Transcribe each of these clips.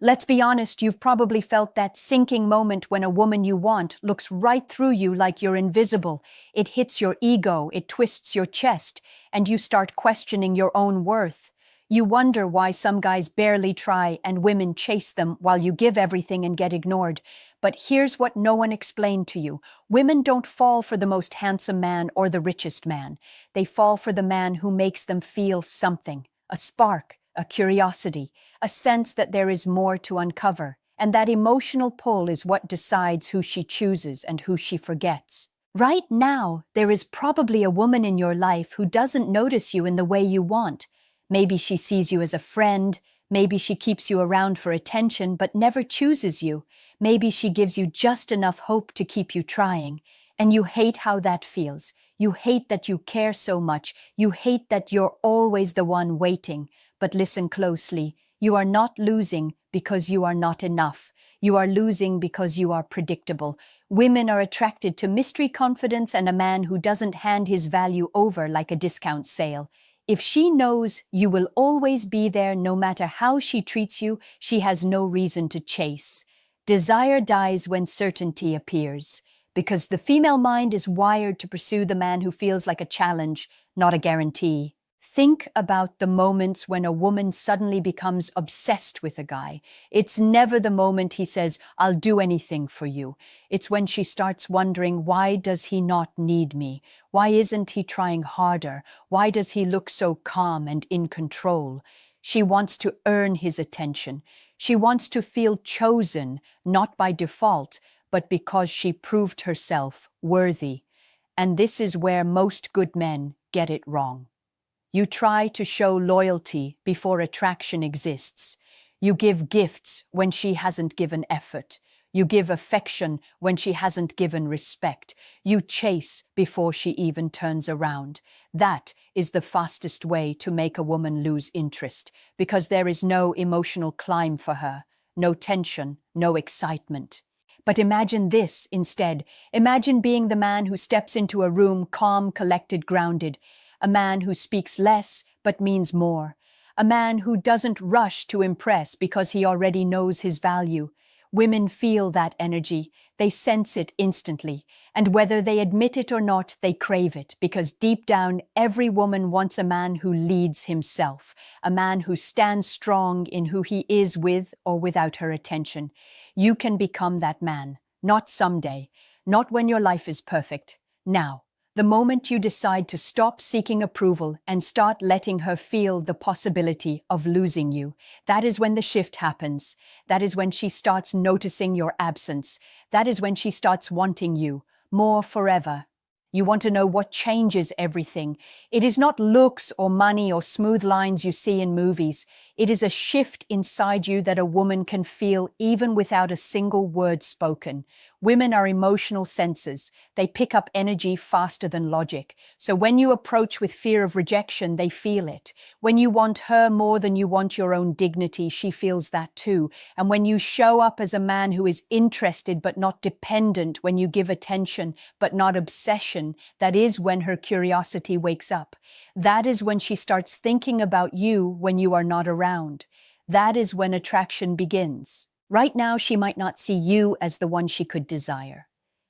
Let's be honest, you've probably felt that sinking moment when a woman you want looks right through you like you're invisible. It hits your ego, it twists your chest, and you start questioning your own worth. You wonder why some guys barely try and women chase them while you give everything and get ignored. But here's what no one explained to you. Women don't fall for the most handsome man or the richest man. They fall for the man who makes them feel something, a spark, a curiosity, a sense that there is more to uncover. And that emotional pull is what decides who she chooses and who she forgets. Right now, there is probably a woman in your life who doesn't notice you in the way you want. Maybe she sees you as a friend, maybe she keeps you around for attention but never chooses you. Maybe she gives you just enough hope to keep you trying. And you hate how that feels. You hate that you care so much. You hate that you're always the one waiting. But listen closely. You are not losing because you are not enough. You are losing because you are predictable. Women are attracted to mystery confidence and a man who doesn't hand his value over like a discount sale. If she knows you will always be there no matter how she treats you, she has no reason to chase. Desire dies when certainty appears, because the female mind is wired to pursue the man who feels like a challenge, not a guarantee. Think about the moments when a woman suddenly becomes obsessed with a guy. It's never the moment he says, "I'll do anything for you." It's when she starts wondering, why does he not need me? Why isn't he trying harder? Why does he look so calm and in control? She wants to earn his attention. She wants to feel chosen, not by default, but because she proved herself worthy. And this is where most good men get it wrong. You try to show loyalty before attraction exists. You give gifts when she hasn't given effort. You give affection when she hasn't given respect. You chase before she even turns around. That is the fastest way to make a woman lose interest, because there is no emotional climb for her, no tension, no excitement. But imagine this instead. Imagine being the man who steps into a room calm, collected, grounded. A man who speaks less but means more. A man who doesn't rush to impress because he already knows his value. Women feel that energy. They sense it instantly. And whether they admit it or not, they crave it, because deep down, every woman wants a man who leads himself, a man who stands strong in who he is with or without her attention. You can become that man, not someday, not when your life is perfect, now. The moment you decide to stop seeking approval and start letting her feel the possibility of losing you, that is when the shift happens. That is when she starts noticing your absence. That is when she starts wanting you more forever. You want to know what changes everything. It is not looks or money or smooth lines you see in movies. It is a shift inside you that a woman can feel even without a single word spoken. Women are emotional sensors. They pick up energy faster than logic. So when you approach with fear of rejection, they feel it. When you want her more than you want your own dignity, she feels that too. And when you show up as a man who is interested but not dependent, when you give attention but not obsession, that is when her curiosity wakes up. That is when she starts thinking about you when you are not around. That is when attraction begins. Right now, she might not see you as the one she could desire,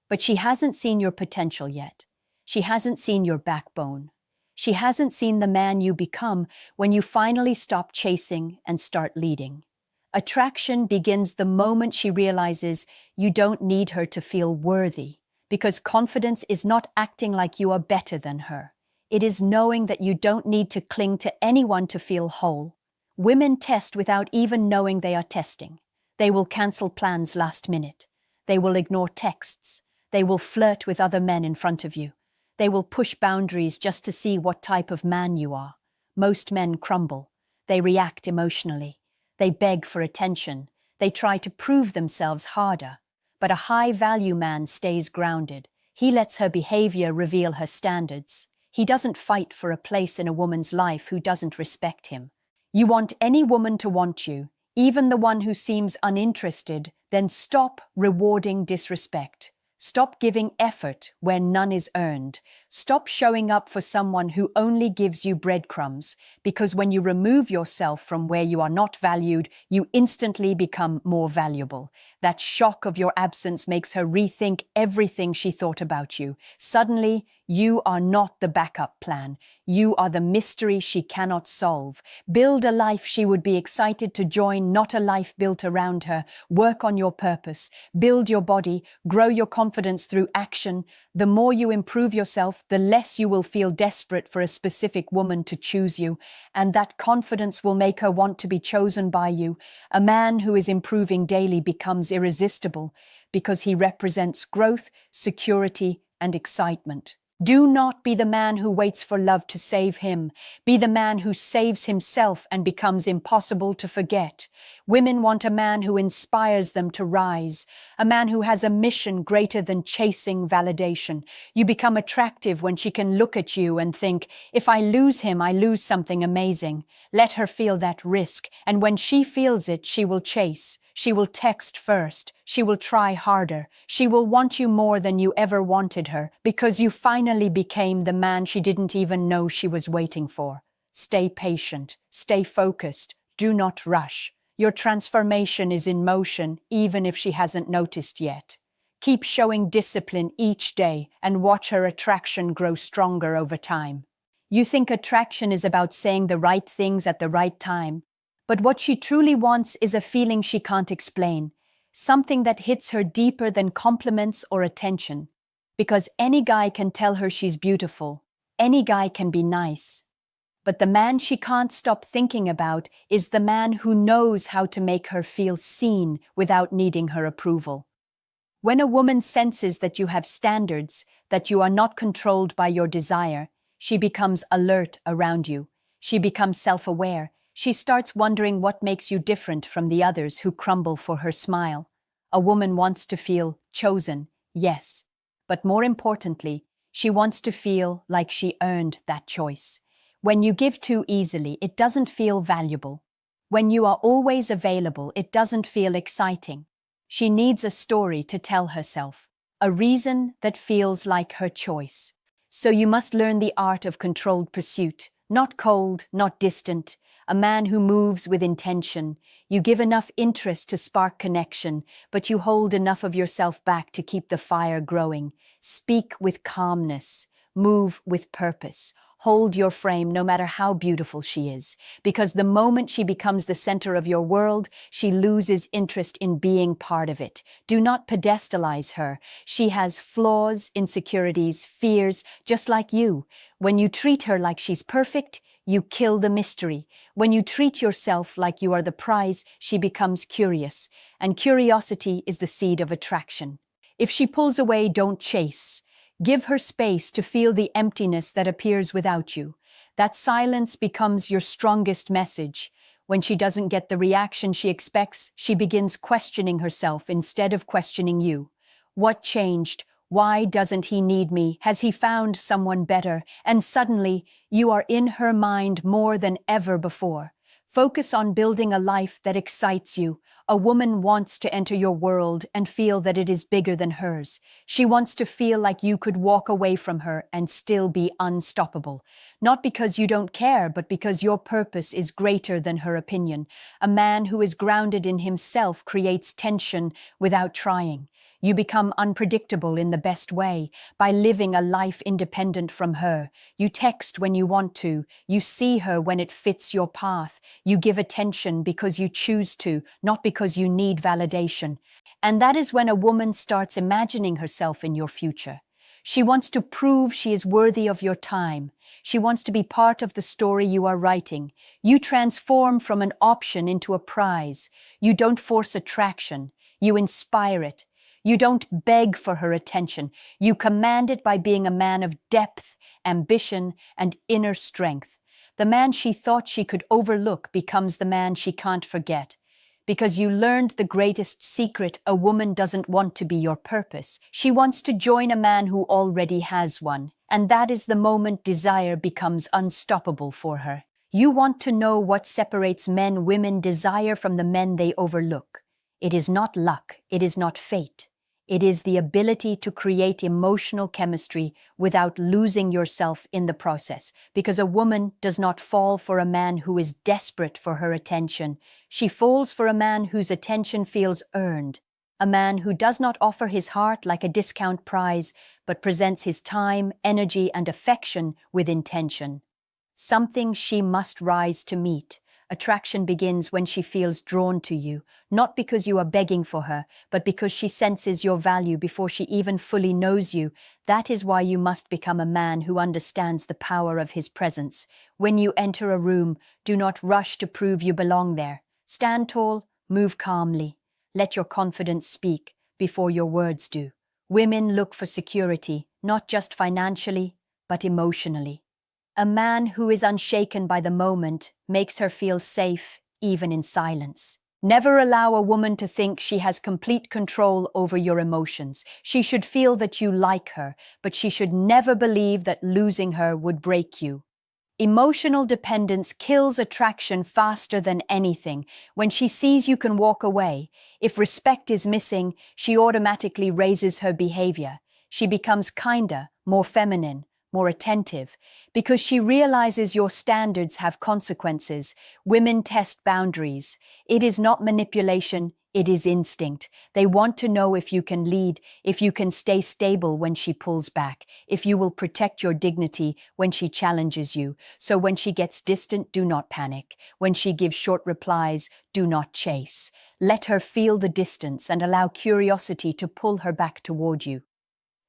but she hasn't seen your potential yet. She hasn't seen your backbone. She hasn't seen the man you become when you finally stop chasing and start leading. Attraction begins the moment she realizes you don't need her to feel worthy, because confidence is not acting like you are better than her. It is knowing that you don't need to cling to anyone to feel whole. Women test without even knowing they are testing. They will cancel plans last minute. They will ignore texts. They will flirt with other men in front of you. They will push boundaries just to see what type of man you are. Most men crumble. They react emotionally. They beg for attention. They try to prove themselves harder. But a high-value man stays grounded. He lets her behavior reveal her standards. He doesn't fight for a place in a woman's life who doesn't respect him. You want any woman to want you, even the one who seems uninterested, then stop rewarding disrespect. Stop giving effort where none is earned. Stop showing up for someone who only gives you breadcrumbs, because when you remove yourself from where you are not valued, you instantly become more valuable. That shock of your absence makes her rethink everything she thought about you. Suddenly, you are not the backup plan. You are the mystery she cannot solve. Build a life she would be excited to join, not a life built around her. Work on your purpose. Build your body. Grow your confidence through action. The more you improve yourself, the less you will feel desperate for a specific woman to choose you, and that confidence will make her want to be chosen by you. A man who is improving daily becomes irresistible because he represents growth, security, and excitement. Do not be the man who waits for love to save him. Be the man who saves himself and becomes impossible to forget. Women want a man who inspires them to rise, a man who has a mission greater than chasing validation. You become attractive when she can look at you and think, if I lose him, I lose something amazing. Let her feel that risk, and when she feels it, she will chase. She will text first. She will try harder. She will want you more than you ever wanted her, because you finally became the man she didn't even know she was waiting for. Stay patient. Stay focused. Do not rush. Your transformation is in motion, even if she hasn't noticed yet. Keep showing discipline each day and watch her attraction grow stronger over time. You think attraction is about saying the right things at the right time, but what she truly wants is a feeling she can't explain, something that hits her deeper than compliments or attention. Because any guy can tell her she's beautiful, any guy can be nice. But the man she can't stop thinking about is the man who knows how to make her feel seen without needing her approval. When a woman senses that you have standards, that you are not controlled by your desire, she becomes alert around you. She becomes self-aware. She starts wondering what makes you different from the others who crumble for her smile. A woman wants to feel chosen, yes, but more importantly, she wants to feel like she earned that choice. When you give too easily, it doesn't feel valuable. When you are always available, it doesn't feel exciting. She needs a story to tell herself, a reason that feels like her choice. So you must learn the art of controlled pursuit, not cold, not distant, a man who moves with intention. You give enough interest to spark connection, but you hold enough of yourself back to keep the fire growing. Speak with calmness, move with purpose. Hold your frame no matter how beautiful she is, because the moment she becomes the center of your world, she loses interest in being part of it. Do not pedestalize her. She has flaws, insecurities, fears, just like you. When you treat her like she's perfect, you kill the mystery. When you treat yourself like you are the prize, she becomes curious, and curiosity is the seed of attraction. If she pulls away, don't chase. Give her space to feel the emptiness that appears without you. That silence becomes your strongest message. When she doesn't get the reaction she expects, she begins questioning herself instead of questioning you. What changed? Why doesn't he need me? Has he found someone better? And suddenly, you are in her mind more than ever before. Focus on building a life that excites you. A woman wants to enter your world and feel that it is bigger than hers. She wants to feel like you could walk away from her and still be unstoppable. Not because you don't care, but because your purpose is greater than her opinion. A man who is grounded in himself creates tension without trying. You become unpredictable in the best way by living a life independent from her. You text when you want to. You see her when it fits your path. You give attention because you choose to, not because you need validation. And that is when a woman starts imagining herself in your future. She wants to prove she is worthy of your time. She wants to be part of the story you are writing. You transform from an option into a prize. You don't force attraction. You inspire it. You don't beg for her attention. You command it by being a man of depth, ambition, and inner strength. The man she thought she could overlook becomes the man she can't forget. Because you learned the greatest secret: a woman doesn't want to be your purpose. She wants to join a man who already has one. And that is the moment desire becomes unstoppable for her. You want to know what separates men women desire from the men they overlook. It is not luck. It is not fate. It is the ability to create emotional chemistry without losing yourself in the process, because a woman does not fall for a man who is desperate for her attention. She falls for a man whose attention feels earned, a man who does not offer his heart like a discount prize, but presents his time, energy, and affection with intention. Something she must rise to meet. Attraction begins when she feels drawn to you, not because you are begging for her, but because she senses your value before she even fully knows you. That is why you must become a man who understands the power of his presence. When you enter a room, do not rush to prove you belong there. Stand tall, move calmly. Let your confidence speak before your words do. Women look for security, not just financially, but emotionally. A man who is unshaken by the moment makes her feel safe, even in silence. Never allow a woman to think she has complete control over your emotions. She should feel that you like her, but she should never believe that losing her would break you. Emotional dependence kills attraction faster than anything. When she sees you can walk away, if respect is missing, she automatically raises her behavior. She becomes kinder, more feminine, more attentive, because she realizes your standards have consequences. Women test boundaries. It is not manipulation, it is instinct. They want to know if you can lead, if you can stay stable when she pulls back, if you will protect your dignity when she challenges you. So when she gets distant, do not panic. When she gives short replies, do not chase. Let her feel the distance and allow curiosity to pull her back toward you.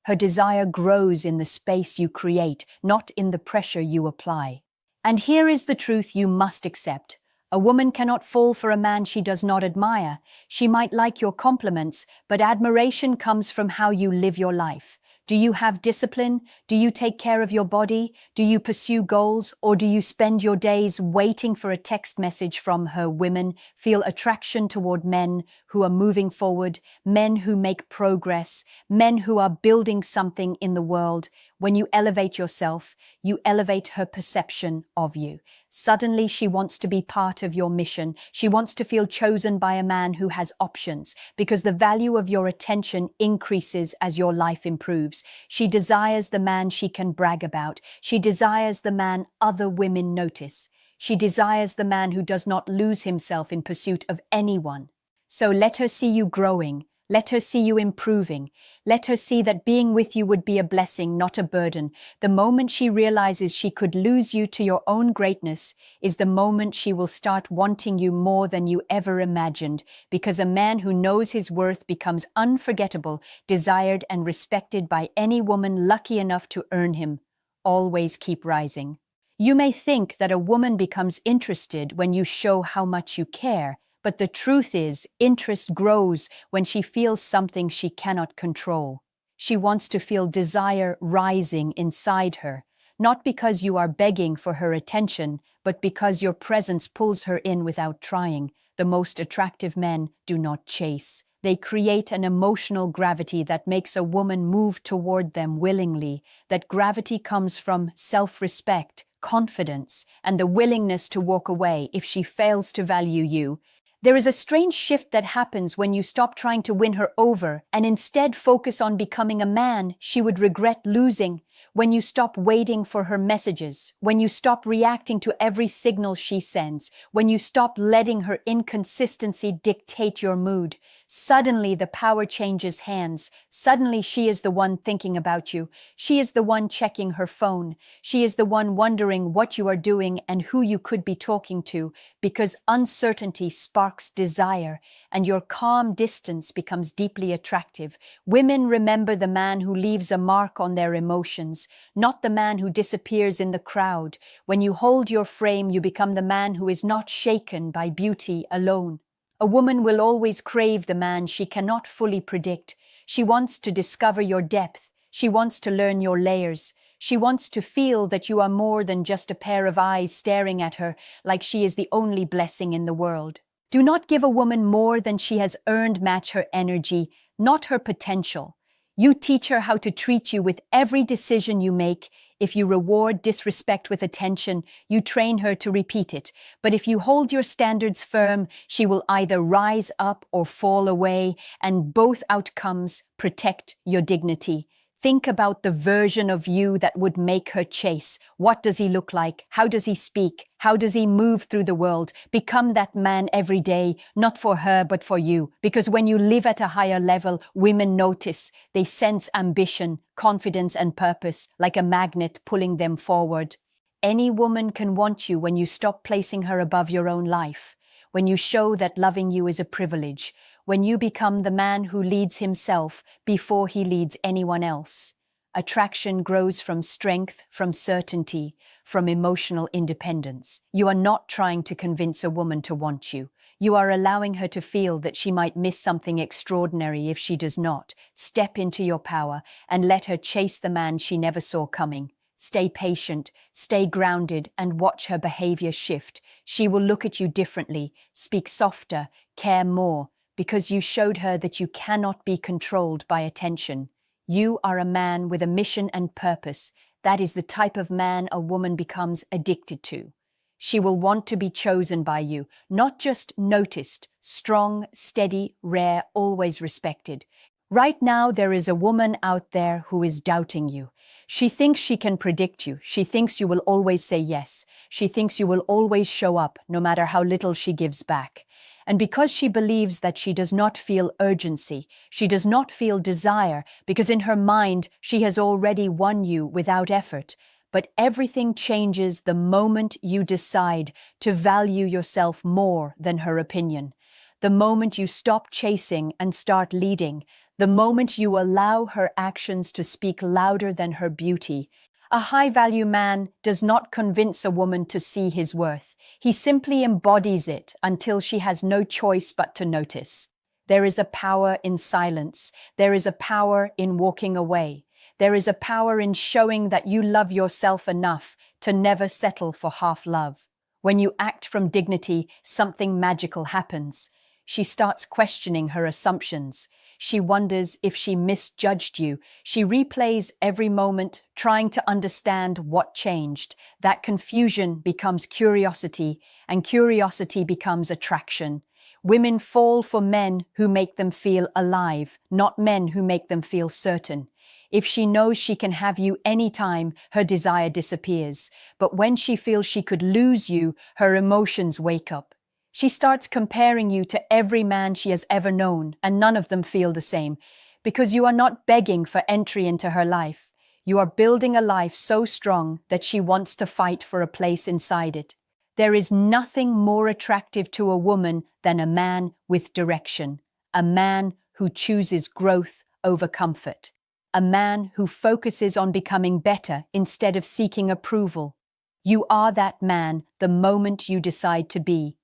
Her desire grows in the space you create, not in the pressure you apply. And here is the truth you must accept. A woman cannot fall for a man she does not admire. She might like your compliments, but admiration comes from how you live your life. Do you have discipline? Do you take care of your body? Do you pursue goals? Or do you spend your days waiting for a text message from her? Women feel attraction toward men who are moving forward, men who make progress, men who are building something in the world. When you elevate yourself, you elevate her perception of you. Suddenly, she wants to be part of your mission. She wants to feel chosen by a man who has options, because the value of your attention increases as your life improves. She desires the man she can brag about. She desires the man other women notice. She desires the man who does not lose himself in pursuit of anyone. So let her see you growing. Let her see you improving. Let her see that being with you would be a blessing, not a burden. The moment she realizes she could lose you to your own greatness is the moment she will start wanting you more than you ever imagined, because a man who knows his worth becomes unforgettable, desired and respected by any woman lucky enough to earn him. Always keep rising. You may think that a woman becomes interested when you show how much you care, but the truth is, interest grows when she feels something she cannot control. She wants to feel desire rising inside her, not because you are begging for her attention, but because your presence pulls her in without trying. The most attractive men do not chase. They create an emotional gravity that makes a woman move toward them willingly. That gravity comes from self-respect, confidence, and the willingness to walk away if she fails to value you. There is a strange shift that happens when you stop trying to win her over and instead focus on becoming a man she would regret losing. When you stop waiting for her messages, when you stop reacting to every signal she sends, when you stop letting her inconsistency dictate your mood, suddenly the power changes hands. Suddenly she is the one thinking about you. She is the one checking her phone. She is the one wondering what you are doing and who you could be talking to, because uncertainty sparks desire, and your calm distance becomes deeply attractive. Women remember the man who leaves a mark on their emotions, not the man who disappears in the crowd. When you hold your frame, you become the man who is not shaken by beauty alone. A woman will always crave the man she cannot fully predict. She wants to discover your depth. She wants to learn your layers. She wants to feel that you are more than just a pair of eyes staring at her like she is the only blessing in the world. Do not give a woman more than she has earned. Match her energy, not her potential. You teach her how to treat you with every decision you make. If you reward disrespect with attention, you train her to repeat it. But if you hold your standards firm, she will either rise up or fall away, and both outcomes protect your dignity. Think about the version of you that would make her chase. What does he look like? How does he speak? How does he move through the world? Become that man every day, not for her, but for you. Because when you live at a higher level, women notice. They sense ambition, confidence, and purpose, like a magnet pulling them forward. Any woman can want you when you stop placing her above your own life, when you show that loving you is a privilege, when you become the man who leads himself before he leads anyone else. Attraction grows from strength, from certainty, from emotional independence. You are not trying to convince a woman to want you. You are allowing her to feel that she might miss something extraordinary if she does not. Step into your power and let her chase the man she never saw coming. Stay patient, stay grounded, and watch her behavior shift. She will look at you differently, speak softer, care more, because you showed her that you cannot be controlled by attention. You are a man with a mission and purpose. That is the type of man a woman becomes addicted to. She will want to be chosen by you, not just noticed, strong, steady, rare, always respected. Right now, there is a woman out there who is doubting you. She thinks she can predict you. She thinks you will always say yes. She thinks you will always show up, no matter how little she gives back. And because she believes that she does not feel urgency, she does not feel desire, because in her mind she has already won you without effort. But everything changes the moment you decide to value yourself more than her opinion. The moment you stop chasing and start leading. The moment you allow her actions to speak louder than her beauty. A high-value man does not convince a woman to see his worth. He simply embodies it until she has no choice but to notice. There is a power in silence. There is a power in walking away. There is a power in showing that you love yourself enough to never settle for half love. When you act from dignity, something magical happens. She starts questioning her assumptions. She wonders if she misjudged you. She replays every moment, trying to understand what changed. That confusion becomes curiosity, and curiosity becomes attraction. Women fall for men who make them feel alive, not men who make them feel certain. If she knows she can have you anytime, her desire disappears. But when she feels she could lose you, her emotions wake up. She starts comparing you to every man she has ever known, and none of them feel the same, because you are not begging for entry into her life. You are building a life so strong that she wants to fight for a place inside it. There is nothing more attractive to a woman than a man with direction, a man who chooses growth over comfort, a man who focuses on becoming better instead of seeking approval. You are that man the moment you decide to be.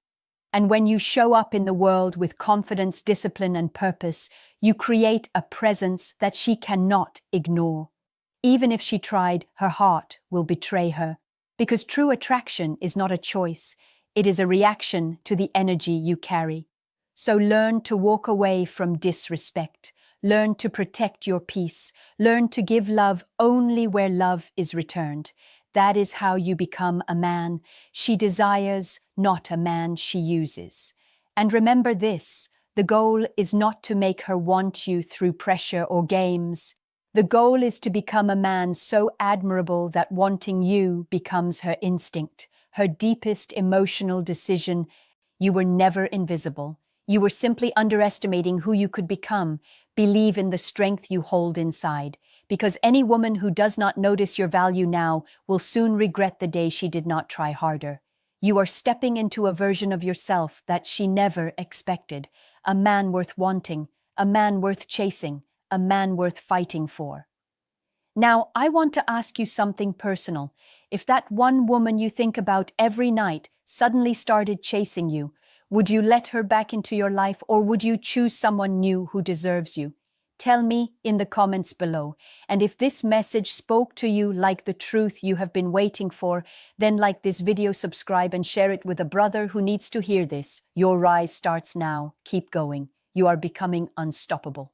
And when you show up in the world with confidence, discipline, and purpose, you create a presence that she cannot ignore. Even if she tried, her heart will betray her. Because true attraction is not a choice, it is a reaction to the energy you carry. So learn to walk away from disrespect. Learn to protect your peace. Learn to give love only where love is returned. That is how you become a man she desires, not a man she uses. And remember this, the goal is not to make her want you through pressure or games. The goal is to become a man so admirable that wanting you becomes her instinct, her deepest emotional decision. You were never invisible. You were simply underestimating who you could become. Believe in the strength you hold inside. Because any woman who does not notice your value now will soon regret the day she did not try harder. You are stepping into a version of yourself that she never expected, a man worth wanting, a man worth chasing, a man worth fighting for. Now, I want to ask you something personal. If that one woman you think about every night suddenly started chasing you, would you let her back into your life, or would you choose someone new who deserves you? Tell me in the comments below. And if this message spoke to you like the truth you have been waiting for, then like this video, subscribe, and share it with a brother who needs to hear this. Your rise starts now. Keep going. You are becoming unstoppable.